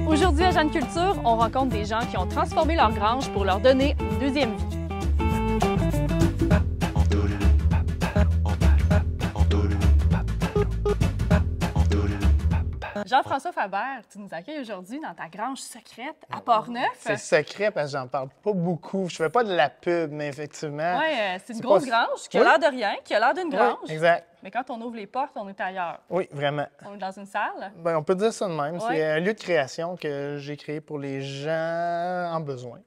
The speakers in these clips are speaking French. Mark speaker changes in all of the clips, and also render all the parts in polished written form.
Speaker 1: Aujourd'hui à Jeanne Culture, on rencontre des gens qui ont transformé leur grange pour leur donner une deuxième vie. Jean-François Faber, tu nous accueilles aujourd'hui dans ta grange secrète à Port-Neuf.
Speaker 2: C'est secret parce que j'en parle pas beaucoup. Je fais pas de la pub, mais effectivement...
Speaker 1: Oui, c'est une grosse grange qui a l'air de rien, qui a l'air d'une grange.
Speaker 2: Oui, exact.
Speaker 1: Mais quand on ouvre les portes, on est ailleurs.
Speaker 2: Oui, vraiment.
Speaker 1: On est dans une salle.
Speaker 2: Bien, on peut dire ça de même.
Speaker 1: Ouais.
Speaker 2: C'est un lieu de création que j'ai créé pour les gens en besoin,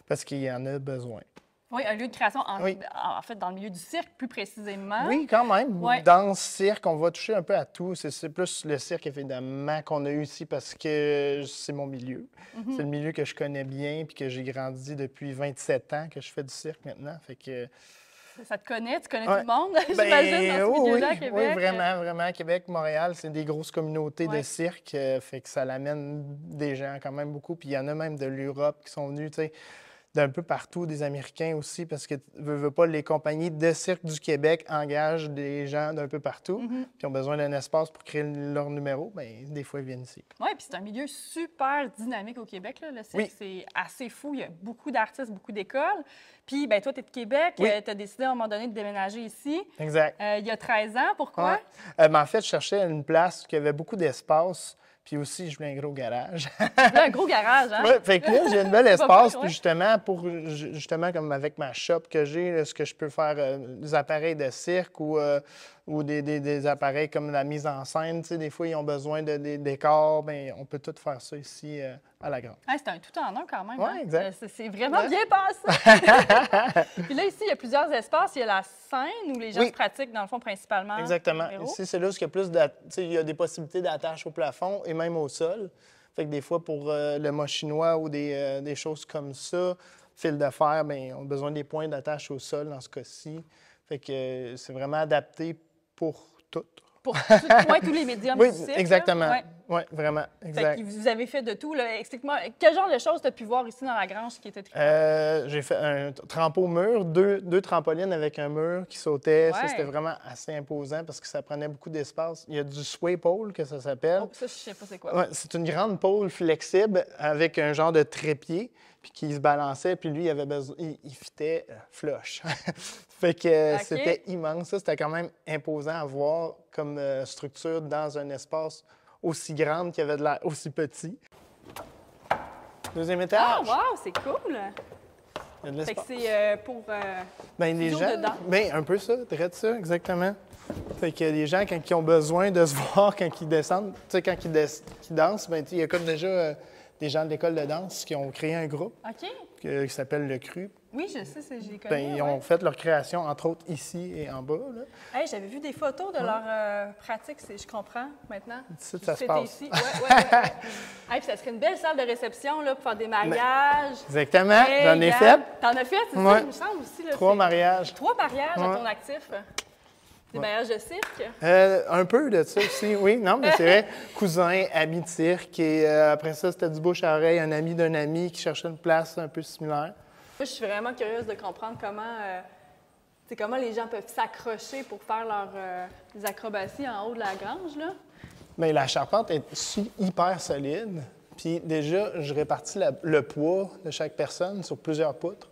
Speaker 2: parce qu'il y en a besoin.
Speaker 1: Oui, un lieu de création,
Speaker 2: Oui.
Speaker 1: en fait, dans le milieu du cirque, plus précisément.
Speaker 2: Oui, quand même.
Speaker 1: Ouais.
Speaker 2: Dans le cirque, on va toucher un peu à tout. C'est plus le cirque, évidemment, qu'on a eu ici parce que c'est mon milieu. C'est le milieu que je connais bien puis que j'ai grandi depuis 27 ans que je fais du cirque maintenant. Fait que...
Speaker 1: Ça te connaît? Tu connais
Speaker 2: Ouais.
Speaker 1: tout le monde, j'imagine, dans ce milieu-là à Québec?
Speaker 2: Oui, vraiment, vraiment. Québec, Montréal, c'est des grosses communautés
Speaker 1: Ouais.
Speaker 2: de cirque. Fait que ça l'amène des gens quand même beaucoup. Puis il y en a même de l'Europe qui sont venus, tu sais, d'un peu partout, des Américains aussi, parce que, veux pas, les compagnies de cirque du Québec engagent des gens d'un peu partout, puis ont besoin d'un espace pour créer leur numéro, bien, des fois, ils viennent ici.
Speaker 1: Oui, puis c'est un milieu super dynamique au Québec, là. Le cirque,
Speaker 2: Oui.
Speaker 1: c'est assez fou. Il y a beaucoup d'artistes, beaucoup d'écoles. Puis, bien, toi, tu es de Québec.
Speaker 2: Oui.
Speaker 1: Tu as décidé à un moment donné de déménager ici.
Speaker 2: Exact.
Speaker 1: Il y a 13 ans. Pourquoi?
Speaker 2: Ouais. Ben, en fait, je cherchais une place qui avait beaucoup d'espace, puis aussi, je voulais un gros garage.
Speaker 1: Là, un gros garage, hein?
Speaker 2: Oui, fait que là, j'ai un bel
Speaker 1: C'est pas
Speaker 2: espace,
Speaker 1: pire,
Speaker 2: puis justement, justement, comme avec ma shop que j'ai, là, ce que je peux faire, des appareils de cirque ou des appareils comme la mise en scène, tu sais, des fois, ils ont besoin de des décors, bien, on peut tout faire ça ici à la grange.
Speaker 1: Ah, c'est un tout en un quand même.
Speaker 2: Oui,
Speaker 1: hein?
Speaker 2: exact.
Speaker 1: C'est vraiment bien passé. Puis là, ici, il y a plusieurs espaces. Il y a la scène où les gens
Speaker 2: Oui.
Speaker 1: se pratiquent, dans le fond, principalement.
Speaker 2: Exactement.
Speaker 1: numéro.
Speaker 2: Ici, c'est là où il y a plus tu sais, il y a des possibilités d'attache au plafond et même au sol. Fait que des fois, pour le mât chinois ou des choses comme ça, fil de fer, bien, on a besoin des points d'attache au sol dans ce cas-ci. Fait que c'est vraiment adapté pour tout.
Speaker 1: Pour tous les médiums
Speaker 2: Oui,
Speaker 1: du cirque.
Speaker 2: exactement.
Speaker 1: Là. Ouais.
Speaker 2: Oui, vraiment,
Speaker 1: Fait
Speaker 2: exact.
Speaker 1: que vous avez fait de tout. Là. Explique-moi, quel genre de choses tu as pu voir ici dans la grange qui était très...
Speaker 2: J'ai fait un trampo mur, deux trampolines avec un mur qui sautait. Ça,
Speaker 1: Ouais.
Speaker 2: c'était vraiment assez imposant parce que ça prenait beaucoup d'espace. Il y a du sway pole, que ça s'appelle.
Speaker 1: Oh, ça, je sais pas c'est quoi.
Speaker 2: Ouais, c'est une grande pôle flexible avec un genre de trépied puis qui se balançait. Puis lui, il avait besoin, il fitait flush. Fait que
Speaker 1: OK.
Speaker 2: c'était immense. Ça, c'était quand même imposant à voir comme structure dans un espace aussi grand qu'il y avait de l'air aussi petit. Deuxième
Speaker 1: Ah,
Speaker 2: étage.
Speaker 1: wow, c'est cool!
Speaker 2: Il y a de
Speaker 1: Fait que
Speaker 2: l'espace.
Speaker 1: c'est pour...
Speaker 2: Ben, les
Speaker 1: studio
Speaker 2: gens,
Speaker 1: dedans.
Speaker 2: ben, un peu ça, très de ça, exactement. Fait que les gens, quand ils ont besoin de se voir, quand ils descendent, tu sais, quand ils dansent, ben, il y a comme déjà des gens de l'école de danse qui ont créé un groupe
Speaker 1: OK.
Speaker 2: qui s'appelle Le Cru.
Speaker 1: Oui, je sais, je les connais.
Speaker 2: Ben, ils ont fait leur création, entre autres, ici et en bas. Là.
Speaker 1: Hey, j'avais vu des photos de leur pratique, je comprends maintenant.
Speaker 2: Ici, ça se
Speaker 1: C'était
Speaker 2: passe.
Speaker 1: ici. Ouais. Hey, puis ça serait une belle salle de réception là, pour faire des mariages.
Speaker 2: Exactement,
Speaker 1: Hey,
Speaker 2: j'en ai
Speaker 1: Yann,
Speaker 2: fait.
Speaker 1: T'en as fait, c'est ça,
Speaker 2: Ouais.
Speaker 1: il me semble aussi. Là,
Speaker 2: 3 mariages.
Speaker 1: 3 mariages à
Speaker 2: Ouais.
Speaker 1: ton actif. Des mariages de cirque.
Speaker 2: Un peu de ça aussi, oui. Non, mais c'est vrai. Cousin, ami de cirque. Et après ça, c'était du bouche à oreille, un ami d'un ami qui cherchait une place un peu similaire.
Speaker 1: Moi, je suis vraiment curieuse de comprendre comment les gens peuvent s'accrocher pour faire leurs acrobaties en haut de la grange, là.
Speaker 2: Bien, la charpente est hyper solide. Puis déjà, je répartis le poids de chaque personne sur plusieurs poutres.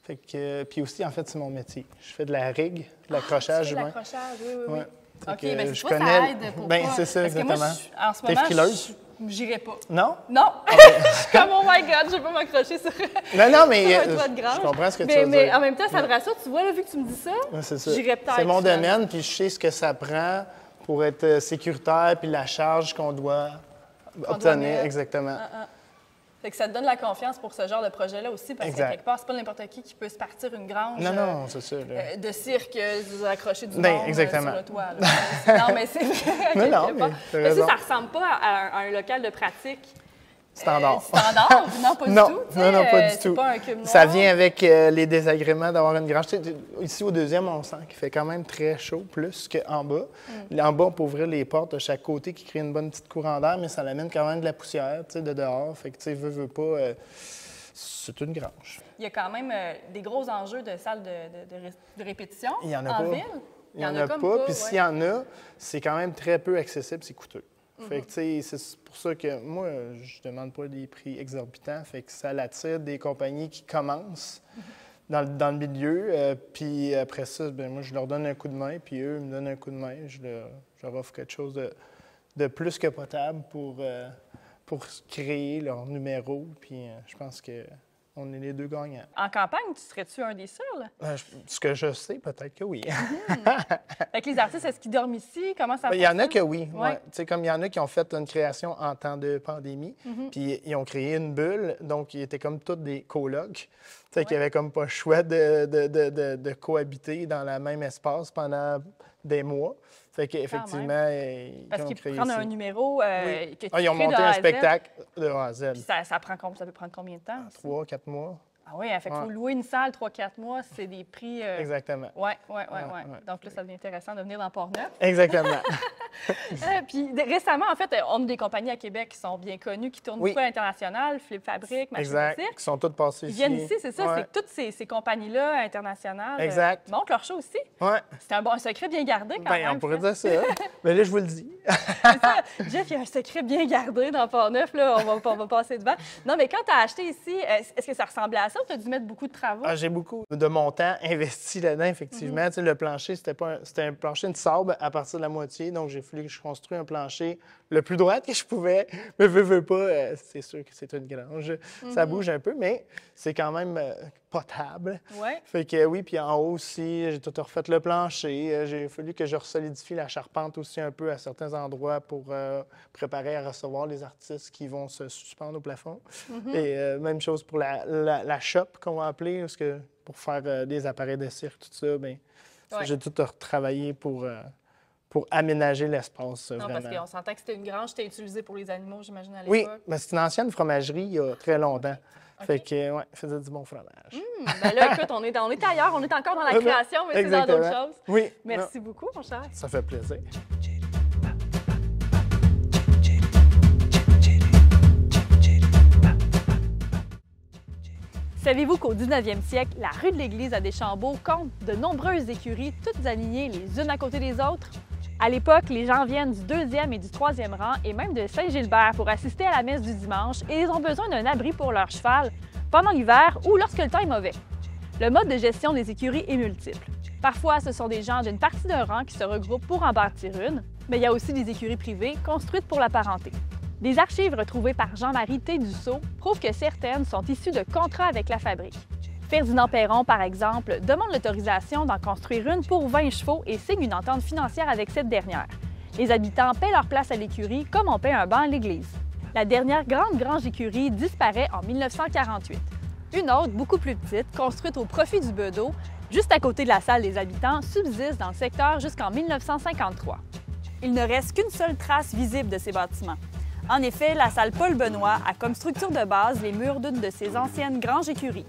Speaker 2: Fait que, puis aussi, en fait, c'est mon métier. Je fais de la rigue, de l'accrochage
Speaker 1: Tu fais de
Speaker 2: humain.
Speaker 1: l'accrochage, oui.
Speaker 2: Ouais. Fait
Speaker 1: OK,
Speaker 2: que
Speaker 1: bien,
Speaker 2: je
Speaker 1: tu vois, ça
Speaker 2: connais-
Speaker 1: aide pour
Speaker 2: Ben,
Speaker 1: pas...
Speaker 2: c'est ça,
Speaker 1: Parce que moi, moi, en ce
Speaker 2: T'es
Speaker 1: moment,
Speaker 2: frileuse?
Speaker 1: j'irais pas.
Speaker 2: Non?
Speaker 1: Non! Je suis comme, oh my God, je vais pas m'accrocher sur
Speaker 2: Non, mais
Speaker 1: sur un toit de grange.
Speaker 2: je comprends ce que tu
Speaker 1: mais,
Speaker 2: veux
Speaker 1: mais
Speaker 2: dire.
Speaker 1: en même temps, ça me rassure. Tu vois, là, vu que tu me dis ça,
Speaker 2: Ouais, c'est ça.
Speaker 1: j'irais peut-être.
Speaker 2: C'est mon
Speaker 1: finalement.
Speaker 2: domaine, puis je sais ce que ça prend pour être sécuritaire, puis la charge qu'on doit obtenir.
Speaker 1: mettre.
Speaker 2: Exactement.
Speaker 1: Fait que ça te donne la confiance pour ce genre de projet-là aussi, parce que
Speaker 2: Exact.
Speaker 1: quelque part, c'est pas n'importe qui peut se partir une grange
Speaker 2: Non, c'est ça. Là.
Speaker 1: de cirque, accrocher du
Speaker 2: Ben,
Speaker 1: monde
Speaker 2: exactement.
Speaker 1: sur le toit. Là. Non, mais c'est vrai.
Speaker 2: Non,
Speaker 1: quelque
Speaker 2: mais
Speaker 1: part.
Speaker 2: t'as
Speaker 1: Mais
Speaker 2: raison.
Speaker 1: ça ressemble pas à un local de pratique
Speaker 2: standard.
Speaker 1: Standard? Non, pas
Speaker 2: Non,
Speaker 1: du tout.
Speaker 2: non, pas du
Speaker 1: C'est
Speaker 2: tout.
Speaker 1: pas un cube noir.
Speaker 2: Ça vient avec les désagréments d'avoir une grange. Tu sais, ici, au deuxième, on sent qu'il fait quand même très chaud, plus qu'en bas. En bas, on peut ouvrir les portes de chaque côté qui crée une bonne petite courant d'air, mais ça amène quand même de la poussière, tu sais, de dehors. Fait que, tu sais, veut pas, c'est une grange.
Speaker 1: Il y a quand même des gros enjeux de salles de répétition
Speaker 2: Il y en a
Speaker 1: en
Speaker 2: pas.
Speaker 1: ville.
Speaker 2: Il n'y en a
Speaker 1: comme
Speaker 2: pas. Puis
Speaker 1: ouais.
Speaker 2: s'il y en a, c'est quand même très peu accessible, c'est coûteux. Fait que, tu sais, c'est pour ça que moi, je demande pas des prix exorbitants. Fait que ça l'attire des compagnies qui commencent dans le milieu. Puis après ça, ben moi, je leur donne un coup de main, puis eux me donnent un coup de main. Je leur offre quelque chose de plus que potable pour créer leur numéro. Puis je pense que on est les deux gagnants.
Speaker 1: En campagne, tu serais-tu un des seuls?
Speaker 2: Ce que je sais, peut-être que oui.
Speaker 1: Fait que les artistes, est-ce qu'ils dorment ici? Comment ça
Speaker 2: Il y en a
Speaker 1: fonctionne?
Speaker 2: que oui.
Speaker 1: Ouais.
Speaker 2: Ouais. Tu sais, comme il y en a qui ont fait une création en temps de pandémie, puis ils ont créé une bulle, donc ils étaient comme tous des colocs, tu sais, qui n'avaient comme pas le choix de cohabiter dans le même espace pendant des mois. Fait qu'effectivement,
Speaker 1: Parce
Speaker 2: ont
Speaker 1: qu'ils
Speaker 2: créé
Speaker 1: prennent
Speaker 2: ici.
Speaker 1: un numéro que tu
Speaker 2: Ils ont
Speaker 1: crées de
Speaker 2: monté
Speaker 1: A à
Speaker 2: un
Speaker 1: Z.
Speaker 2: spectacle de A à Z.
Speaker 1: Puis ça peut prendre combien de temps? ça?
Speaker 2: 3, 4 mois.
Speaker 1: Ah oui, fait qu'il faut louer une salle 3-4 mois, c'est des prix...
Speaker 2: Exactement.
Speaker 1: Oui.
Speaker 2: ouais.
Speaker 1: Donc là, ça devient intéressant de venir dans Port-Neuf.
Speaker 2: Exactement.
Speaker 1: Puis récemment, en fait, on a des compagnies à Québec qui sont bien connues, qui tournent beaucoup à l'international, Flip Fabric, Machine
Speaker 2: Exact.
Speaker 1: de cirque.
Speaker 2: Qui sont tous passés
Speaker 1: Ils
Speaker 2: ici.
Speaker 1: viennent ici, c'est ça.
Speaker 2: Ouais.
Speaker 1: C'est que toutes ces compagnies-là internationales
Speaker 2: Exact.
Speaker 1: montrent leur show aussi.
Speaker 2: Ouais.
Speaker 1: C'est un secret bien gardé quand même.
Speaker 2: On pourrait dire ça. Mais là, je vous le dis.
Speaker 1: C'est ça. Jeff, il y a un secret bien gardé dans Port-Neuf, là. On va passer devant. Non, mais quand tu as acheté ici, est-ce que ça ressemblait à ça ou tu as dû mettre beaucoup de travaux?
Speaker 2: J'ai beaucoup de mon temps investi là-dedans, effectivement. Tu sais, le plancher, c'était un plancher de sable à partir de la moitié. Donc, j'ai fallu que je construise un plancher le plus droit que je pouvais. Mais veux pas, c'est sûr que c'est une grange. Ça bouge un peu, mais c'est quand même potable.
Speaker 1: Ouais.
Speaker 2: Fait que oui, puis en haut aussi, j'ai tout refait le plancher. J'ai fallu que je resolidifie la charpente aussi un peu à certains endroits pour préparer à recevoir les artistes qui vont se suspendre au plafond. Et même chose pour la shop qu'on va appeler, parce que pour faire des appareils de cirque, tout ça, bien, j'ai tout retravaillé pour aménager l'espace,
Speaker 1: Non,
Speaker 2: vraiment.
Speaker 1: parce qu'on s'entend que c'était une grange, c'était utilisé pour les animaux, j'imagine, à
Speaker 2: Oui,
Speaker 1: l'époque.
Speaker 2: mais c'est une ancienne fromagerie il y a très longtemps. Fait que, ouais, faisait du bon fromage.
Speaker 1: Ben là, écoute, on est ailleurs, on est encore dans la création, mais c'est dans d'autres
Speaker 2: Exactement.
Speaker 1: choses.
Speaker 2: Oui.
Speaker 1: Merci beaucoup, mon cher.
Speaker 2: Ça fait plaisir.
Speaker 1: Savez-vous qu'au 19e siècle, la rue de l'Église à Deschambault compte de nombreuses écuries, toutes alignées les unes à côté des autres? À l'époque, les gens viennent du 2e et du 3e rang et même de Saint-Gilbert pour assister à la messe du dimanche et ils ont besoin d'un abri pour leur cheval pendant l'hiver ou lorsque le temps est mauvais. Le mode de gestion des écuries est multiple. Parfois, ce sont des gens d'une partie d'un rang qui se regroupent pour en bâtir une, mais il y a aussi des écuries privées construites pour la parenté. Des archives retrouvées par Jean-Marie T. Dussault prouvent que certaines sont issues de contrats avec la fabrique. Ferdinand Perron, par exemple, demande l'autorisation d'en construire une pour 20 chevaux et signe une entente financière avec cette dernière. Les habitants paient leur place à l'écurie comme on paie un banc à l'église. La dernière grande grange écurie disparaît en 1948. Une autre, beaucoup plus petite, construite au profit du bedeau, juste à côté de la salle des habitants, subsiste dans le secteur jusqu'en 1953. Il ne reste qu'une seule trace visible de ces bâtiments. En effet, la salle Paul Benoît a comme structure de base les murs d'une de ses anciennes granges écuries.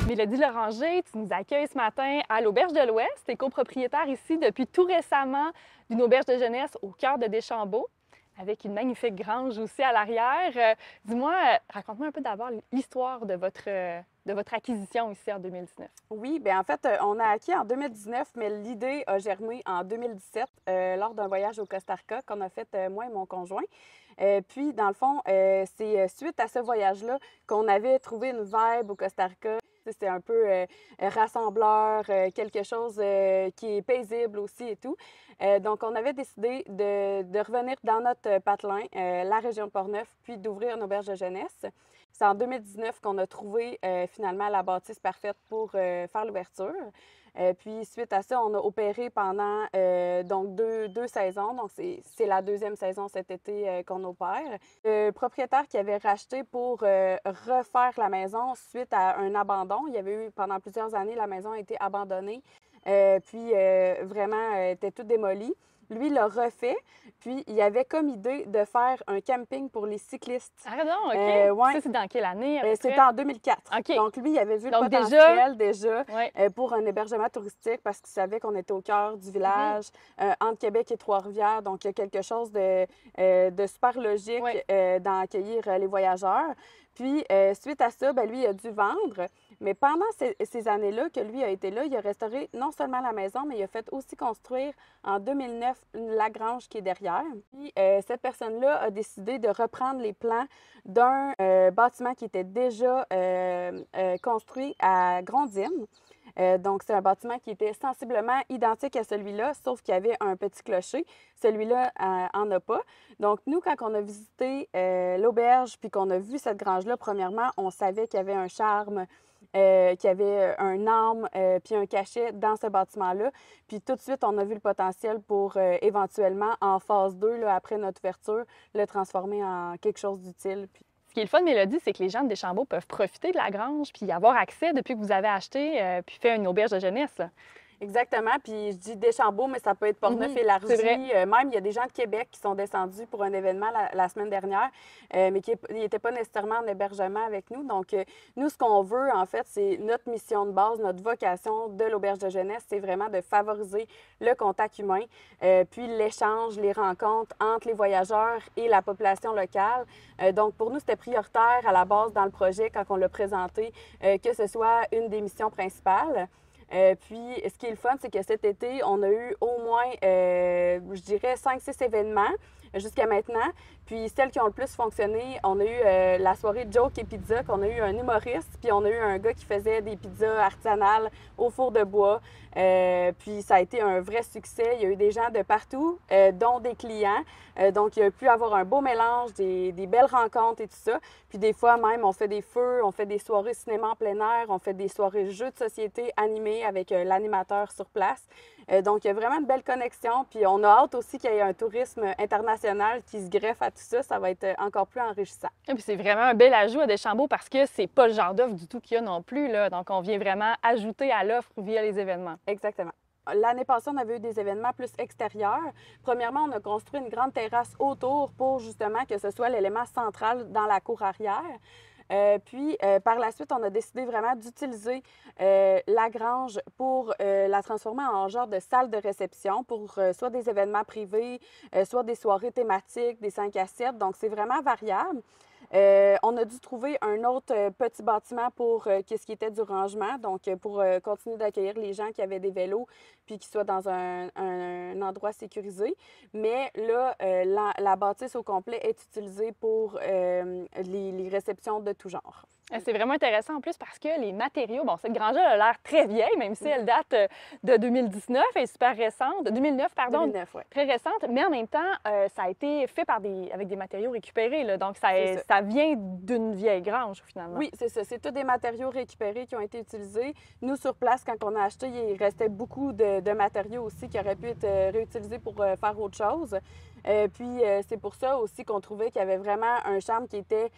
Speaker 1: Mélodie Loranger, tu nous accueilles ce matin à l'Auberge de l'Ouest. Tu es copropriétaire ici depuis tout récemment d'une auberge de jeunesse au cœur de Deschambault, avec une magnifique grange aussi à l'arrière. Dis-moi, raconte-moi un peu d'abord l'histoire de votre acquisition ici en 2019.
Speaker 3: Oui, bien en fait, on a acquis en 2019, mais l'idée a germé en 2017 lors d'un voyage au Costa Rica qu'on a fait moi et mon conjoint. Puis, dans le fond, c'est suite à ce voyage-là qu'on avait trouvé une vibe au Costa Rica. C'était un peu rassembleur, quelque chose qui est paisible aussi et tout. Donc, on avait décidé de revenir dans notre patelin, la région de Portneuf, puis d'ouvrir une auberge de jeunesse. C'est en 2019 qu'on a trouvé finalement la bâtisse parfaite pour faire l'ouverture. Puis suite à ça, on a opéré pendant donc deux saisons. Donc c'est la deuxième saison cet été qu'on opère. Le propriétaire qui avait racheté pour refaire la maison suite à un abandon. Il y avait eu pendant plusieurs années, la maison a été abandonnée. Puis vraiment, était toute démolie. Lui, il l'a refait, puis il avait comme idée de faire un camping pour les cyclistes.
Speaker 1: Ah non, OK.
Speaker 3: Ouais.
Speaker 1: Ça, c'est dans quelle année?
Speaker 3: C'était en 2004.
Speaker 1: OK.
Speaker 3: Donc, lui, il avait vu
Speaker 1: Donc,
Speaker 3: le potentiel déjà
Speaker 1: ouais.
Speaker 3: pour un hébergement touristique parce qu'il savait qu'on était au cœur du village, entre Québec et Trois-Rivières. Donc, il y a quelque chose de super logique dans accueillir les voyageurs. Puis, suite à ça, lui, il a dû vendre. Mais pendant ces années-là que lui a été là, il a restauré non seulement la maison, mais il a fait aussi construire en 2009 la grange qui est derrière. Puis, cette personne-là a décidé de reprendre les plans d'un bâtiment qui était déjà construit à Grondines. Donc, c'est un bâtiment qui était sensiblement identique à celui-là, sauf qu'il y avait un petit clocher. Celui-là en a pas. Donc, nous, quand on a visité l'auberge puis qu'on a vu cette grange-là, premièrement, on savait qu'il y avait un charme, qu'il y avait un âme puis un cachet dans ce bâtiment-là. Puis tout de suite, on a vu le potentiel pour éventuellement, en phase 2, là, après notre ouverture, le transformer en quelque chose d'utile. Puis...
Speaker 1: Ce qui est le fun, Mélodie, c'est que les gens de Deschambault peuvent profiter de la grange puis y avoir accès depuis que vous avez acheté puis fait une auberge de jeunesse. Là.
Speaker 3: Exactement. Puis je dis Deschambault, mais ça peut être Portneuf élargi. Même, il y a des gens de Québec qui sont descendus pour un événement la semaine dernière, mais qui n'étaient pas nécessairement en hébergement avec nous. Donc, nous, ce qu'on veut, en fait, c'est notre mission de base, notre vocation de l'auberge de jeunesse, c'est vraiment de favoriser le contact humain, puis l'échange, les rencontres entre les voyageurs et la population locale. Donc, pour nous, c'était prioritaire à la base dans le projet quand on l'a présenté, que ce soit une des missions principales. Puis, ce qui est le fun, c'est que cet été, on a eu au moins, je dirais, 5-6 événements jusqu'à maintenant. Puis, celles qui ont le plus fonctionné, on a eu la soirée Joke et Pizza, qu'on a eu un humoriste, puis on a eu un gars qui faisait des pizzas artisanales au four de bois. Puis, ça a été un vrai succès. Il y a eu des gens de partout, dont des clients. Donc, il y a pu avoir un beau mélange, des belles rencontres et tout ça. Puis, des fois, même, on fait des feux, on fait des soirées cinéma en plein air, on fait des soirées jeux de société animés avec l'animateur sur place. Donc, il y a vraiment une belle connexion. Puis, on a hâte aussi qu'il y ait un tourisme international qui se greffe à tout ça. Ça va être encore plus enrichissant.
Speaker 1: Et puis, c'est vraiment un bel ajout à Deschambault parce que c'est pas le genre d'offre du tout qu'il y a non plus. Là. Donc, on vient vraiment ajouter à l'offre via les événements.
Speaker 3: Exactement. L'année passée, on avait eu des événements plus extérieurs. Premièrement, on a construit une grande terrasse autour pour justement que ce soit l'élément central dans la cour arrière. Puis, par la suite, on a décidé vraiment d'utiliser la grange pour la transformer en genre de salle de réception pour soit des événements privés, soit des soirées thématiques, des 5 à 7. Donc, c'est vraiment variable. On a dû trouver un autre petit bâtiment pour ce qui était du rangement, donc pour continuer d'accueillir les gens qui avaient des vélos puis qui soient dans un endroit sécurisé. Mais là, la bâtisse au complet est utilisée pour les réceptions de tout genre.
Speaker 1: C'est vraiment intéressant en plus parce que les matériaux, bon, cette grange-là a l'air très vieille, même si elle date de 2019, elle est super récente, 2009, pardon,
Speaker 3: 2009, ouais.
Speaker 1: Très récente, mais en même temps, ça a été fait avec des matériaux récupérés, là, donc ça vient d'une vieille grange finalement.
Speaker 3: Oui, c'est ça, c'est tous des matériaux récupérés qui ont été utilisés. Nous, sur place, quand on a acheté, il restait beaucoup de matériaux aussi qui auraient pu être réutilisés pour faire autre chose. Puis c'est pour ça aussi qu'on trouvait qu'il y avait vraiment un charme qui était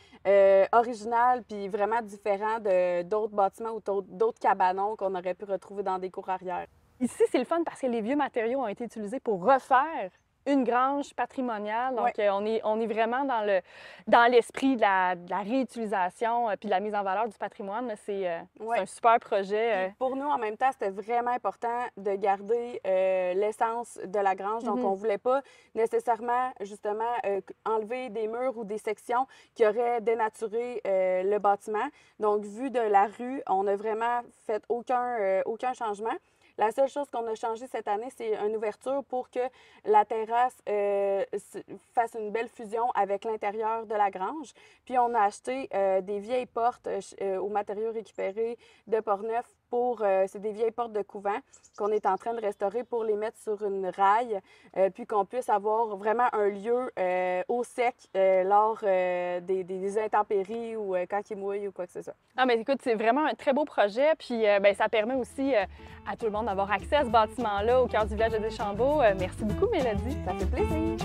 Speaker 3: original puis vraiment différent d'autres bâtiments ou d'autres cabanons qu'on aurait pu retrouver dans des cours arrière.
Speaker 1: Ici, c'est le fun parce que les vieux matériaux ont été utilisés pour refaire une grange patrimoniale. Donc, on est vraiment dans l'esprit de la réutilisation puis de la mise en valeur du patrimoine. C'est un super projet.
Speaker 3: Pour nous, en même temps, c'était vraiment important de garder l'essence de la grange. Donc, on ne voulait pas nécessairement, justement, enlever des murs ou des sections qui auraient dénaturé le bâtiment. Donc, vu de la rue, on n'a vraiment fait aucun changement. La seule chose qu'on a changé cette année, c'est une ouverture pour que la terrasse fasse une belle fusion avec l'intérieur de la grange. Puis, on a acheté des vieilles portes aux matériaux récupérés de Portneuf c'est des vieilles portes de couvent qu'on est en train de restaurer pour les mettre sur une raille, puis qu'on puisse avoir vraiment un lieu au sec lors des intempéries ou quand il mouille ou quoi que ce soit.
Speaker 1: Ah, mais écoute, c'est vraiment un très beau projet, puis ça permet aussi à tout le monde d'avoir accès à ce bâtiment-là au cœur du village de Deschambault. Merci beaucoup, Mélodie.
Speaker 3: Ça fait plaisir.